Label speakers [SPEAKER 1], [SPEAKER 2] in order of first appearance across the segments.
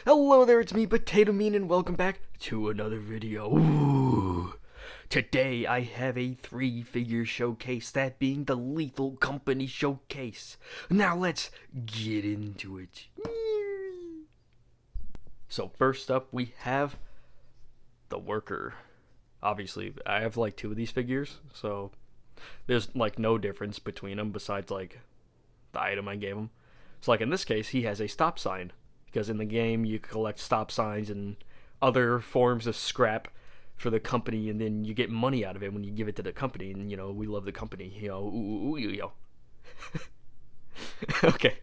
[SPEAKER 1] Hello there, it's me, Potato Mean, and welcome back to another video. Ooh. Today I have a 3-figure showcase, that being the Lethal Company showcase. Now let's get into it. So first up we have the Worker. Obviously, I have like 2 of these figures, so there's like no difference between them besides like the item I gave him. So like in this case, he has a stop sign. Because in the game, you collect stop signs and other forms of scrap for the company, and then you get money out of it when you give it to the company. And you know, we love the company. Okay,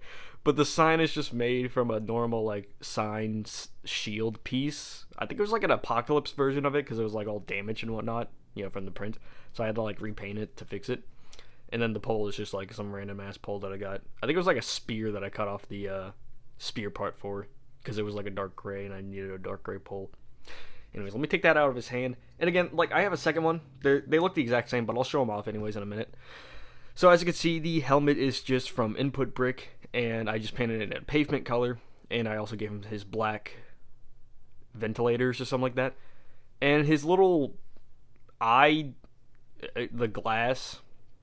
[SPEAKER 1] but the sign is just made from a normal like sign shield piece. I think it was like an apocalypse version of it because it was like all damaged and whatnot, from the print. So I had to like repaint it to fix it. And then the pole is just like some random ass pole that I got. I think it was like a spear that I cut off the spear part for, because it was like a dark gray and I needed a dark gray pole. Anyways, let me take that out of his hand. And again, like I have a second one. They look the exact same, but I'll show them off anyways in a minute. So as you can see, the helmet is just from Input Brick, and I just painted it in pavement color, and I also gave him his black ventilators or something like that. And his little eye, the glass,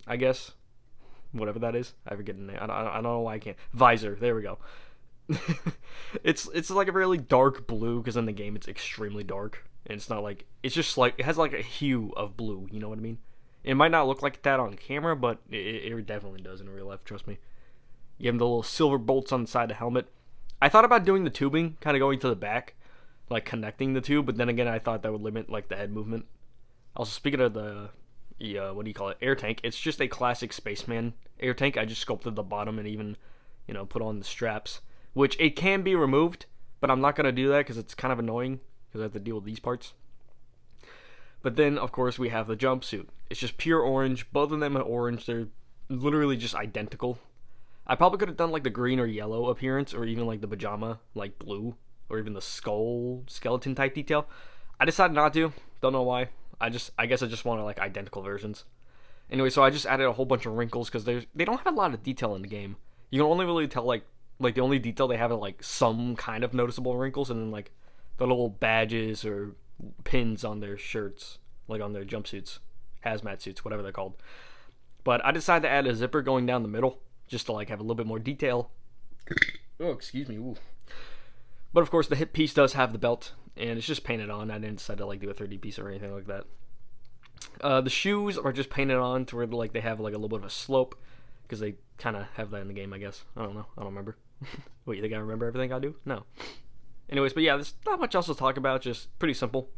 [SPEAKER 1] I guess, whatever that is. I forget the name. I don't know why I can't. Visor. There we go. It's like a really dark blue, because in the game it's extremely dark, and it's not like, it's just like, it has like a hue of blue, you know what I mean? It might not look like that on camera, but it definitely does in real life, trust me. You have the little silver bolts on the side of the helmet. I thought about doing the tubing, kind of going to the back, like connecting the tube, but then again I thought that would limit like the head movement. Also, speaking of the what do you call it, air tank, it's just a classic spaceman air tank. I just sculpted the bottom and even put on the straps, which it can be removed, but I'm not going to do that because it's kind of annoying, because I have to deal with these parts. But then, of course, we have the jumpsuit. It's just pure orange. Both of them are orange. They're literally just identical. I probably could have done like the green or yellow appearance, or even like the pajama, like blue, or even the skull skeleton type detail. I decided not to. Don't know why. I guess I just wanted like identical versions. Anyway, so I just added a whole bunch of wrinkles because they don't have a lot of detail in the game. You can only really tell like the only detail they have are like some kind of noticeable wrinkles, and then like the little badges or pins on their shirts, like on their jumpsuits, hazmat suits, whatever they're called. But I decided to add a zipper going down the middle, just to like have a little bit more detail. Oh, excuse me. Ooh. But of course, the hip piece does have the belt, and it's just painted on. I didn't decide to like do a 3D piece or anything like that. The shoes are just painted on to where like they have like a little bit of a slope, because they kind of have that in the game, I guess. I don't know. I don't remember. What, you think I remember everything I do? No. Anyways, but yeah, there's not much else to talk about, just pretty simple.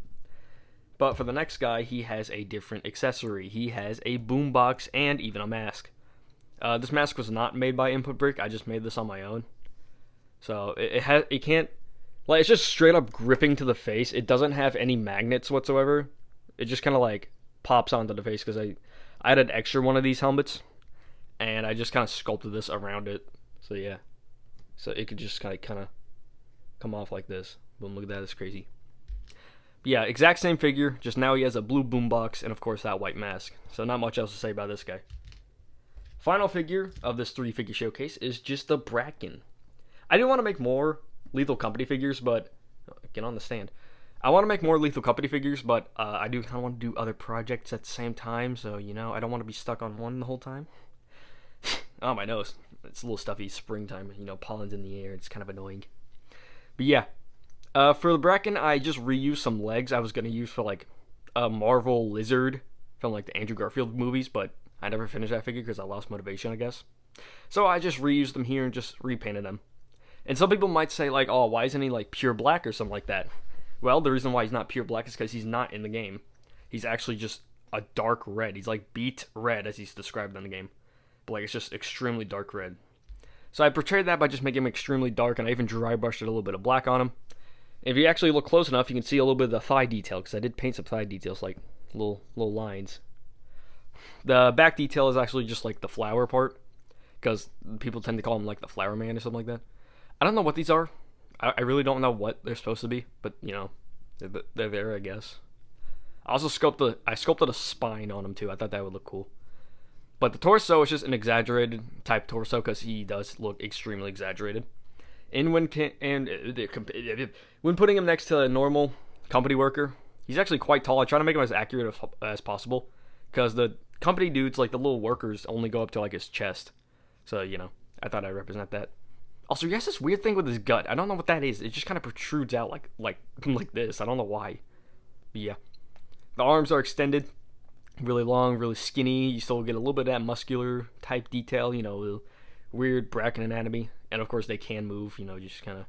[SPEAKER 1] But for the next guy, he has a different accessory. He has a boombox and even a mask. This mask was not made by Input Brick. I just made this on my own. So it can't, like, it's just straight up gripping to the face. It doesn't have any magnets whatsoever. It just kind of like pops onto the face, because I added an extra one of these helmets, and I just kind of sculpted this around it. So yeah. So it could just kind of come off like this. Boom, look at that, it's crazy. But yeah, exact same figure, just now he has a blue boombox and of course that white mask. So not much else to say about this guy. Final figure of this 3-figure showcase is just the Bracken. I do want to make more Lethal Company figures, but get on the stand. I want to make more Lethal Company figures, but I do kind of want to do other projects at the same time, so I don't want to be stuck on one the whole time. Oh, my nose. It's a little stuffy. Springtime, pollen's in the air. It's kind of annoying. But yeah, for the Bracken, I just reused some legs I was going to use for like a Marvel Lizard from like the Andrew Garfield movies, but I never finished that figure because I lost motivation, I guess. So I just reused them here and just repainted them. And some people might say like, oh, why isn't he like pure black or something like that? Well, the reason why he's not pure black is because he's not in the game. He's actually just a dark red. He's like beet red as he's described in the game. But like, it's just extremely dark red. So I portrayed that by just making him extremely dark, and I even dry brushed a little bit of black on him. If you actually look close enough, you can see a little bit of the thigh detail, because I did paint some thigh details, like little lines. The back detail is actually just like the flower part, because people tend to call him like the flower man or something like that. I don't know what these are. I really don't know what they're supposed to be, but they're there, I guess. I also sculpted a spine on him too. I thought that would look cool. But the torso is just an exaggerated type torso, because he does look extremely exaggerated. And when putting him next to a normal company worker, he's actually quite tall. I try to make him as accurate as possible, because the company dudes, like the little workers, only go up to like his chest. So I thought I'd represent that. Also, he has this weird thing with his gut. I don't know what that is. It just kind of protrudes out like this. I don't know why. But yeah, the arms are extended, really long, really skinny. You still get a little bit of that muscular type detail. The weird Bracken anatomy, and of course they can move. Just kind of.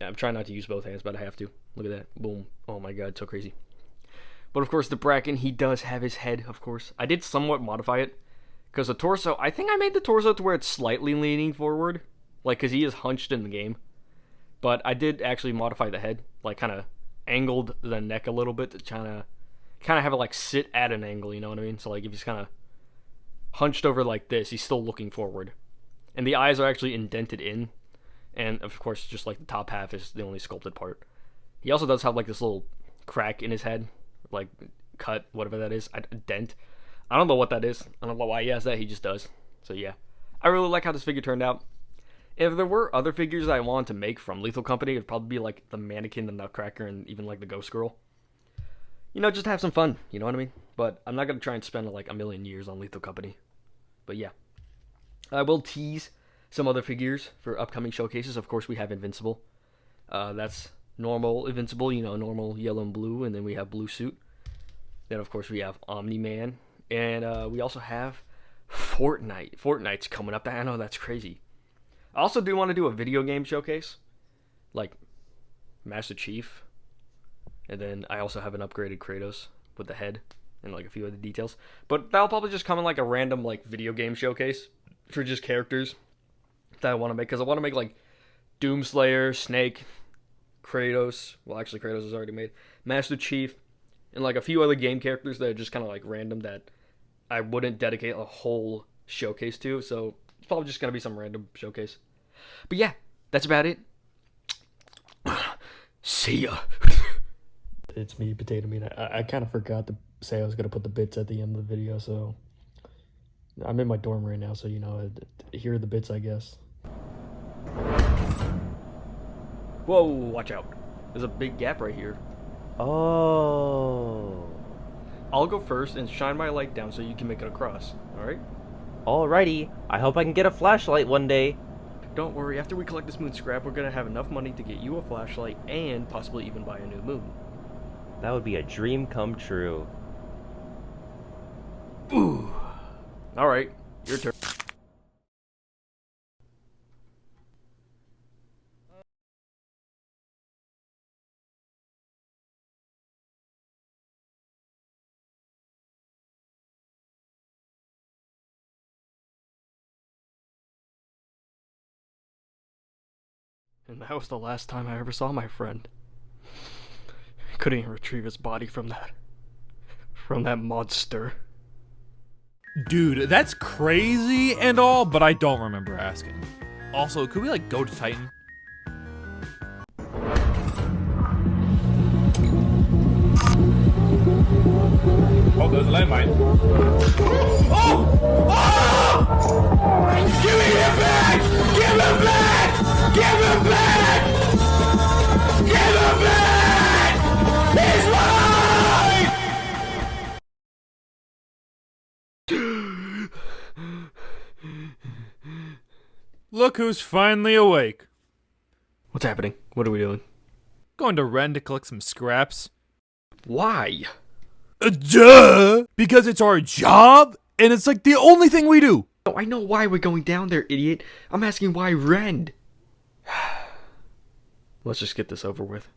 [SPEAKER 1] I'm trying not to use both hands, but I have to. Look at that. Boom. Oh my god, so crazy. But of course, the Bracken, he does have his head, of course. I did somewhat modify it, because the torso, I think I made the torso to where it's slightly leaning forward, because he is hunched in the game. But I did actually modify the head, kind of angled the neck a little bit to kind of have it, sit at an angle, you know what I mean? So, if he's kind of hunched over like this, he's still looking forward. And the eyes are actually indented in. And, of course, just the top half is the only sculpted part. He also does have, this little crack in his head. Cut, whatever that is. A dent. I don't know what that is. I don't know why he has that. He just does. So, yeah. I really like how this figure turned out. If there were other figures I wanted to make from Lethal Company, it would probably be, the Mannequin, the Nutcracker, and even, the Ghost Girl. Just have some fun. You know what I mean? But I'm not going to try and spend, a million years on Lethal Company. But, yeah. I will tease some other figures for upcoming showcases. Of course, we have Invincible. That's normal Invincible, normal yellow and blue, and then we have blue suit. Then, of course, we have Omni-Man, and we also have Fortnite. Fortnite's coming up. I know, that's crazy. I also do want to do a video game showcase, like Master Chief, and then I also have an upgraded Kratos with the head and a few other details. But that'll probably just come in a random video game showcase for just characters that I want to make, because I want to make Doomslayer, Snake, Kratos. Well, actually, Kratos is already made. Master Chief, and a few other game characters that are just kind of random that I wouldn't dedicate a whole showcase to. So it's probably just gonna be some random showcase. But yeah, that's about it. See ya. It's me, Potato Meat. I kind of forgot to say I was gonna put the bits at the end of the video, so I'm in my dorm right now, so here are the bits, I guess. Whoa, watch out. There's a big gap right here.
[SPEAKER 2] Oh.
[SPEAKER 1] I'll go first and shine my light down so you can make it across, alright?
[SPEAKER 2] Alrighty. I hope I can get a flashlight one day.
[SPEAKER 1] Don't worry, after we collect this moon scrap, we're gonna have enough money to get you a flashlight and possibly even buy a new moon.
[SPEAKER 2] That would be a dream come true.
[SPEAKER 1] Ooh. Alright, your turn. And that was the last time I ever saw my friend. I couldn't even retrieve his body from that monster.
[SPEAKER 3] Dude, that's crazy and all, but I don't remember asking. Also, could we go to Titan? Oh, there's a landmine. Oh! Oh! Give me him back! Give him back! Give him back! Give him back! He's mine! Look who's finally awake.
[SPEAKER 1] What's happening? What are we doing?
[SPEAKER 3] Going to Ren to collect some scraps.
[SPEAKER 1] Why?
[SPEAKER 3] Duh! Because it's our job, and it's the only thing we do.
[SPEAKER 1] Oh, I know why we're going down there, idiot. I'm asking why Rend. Let's just get this over with.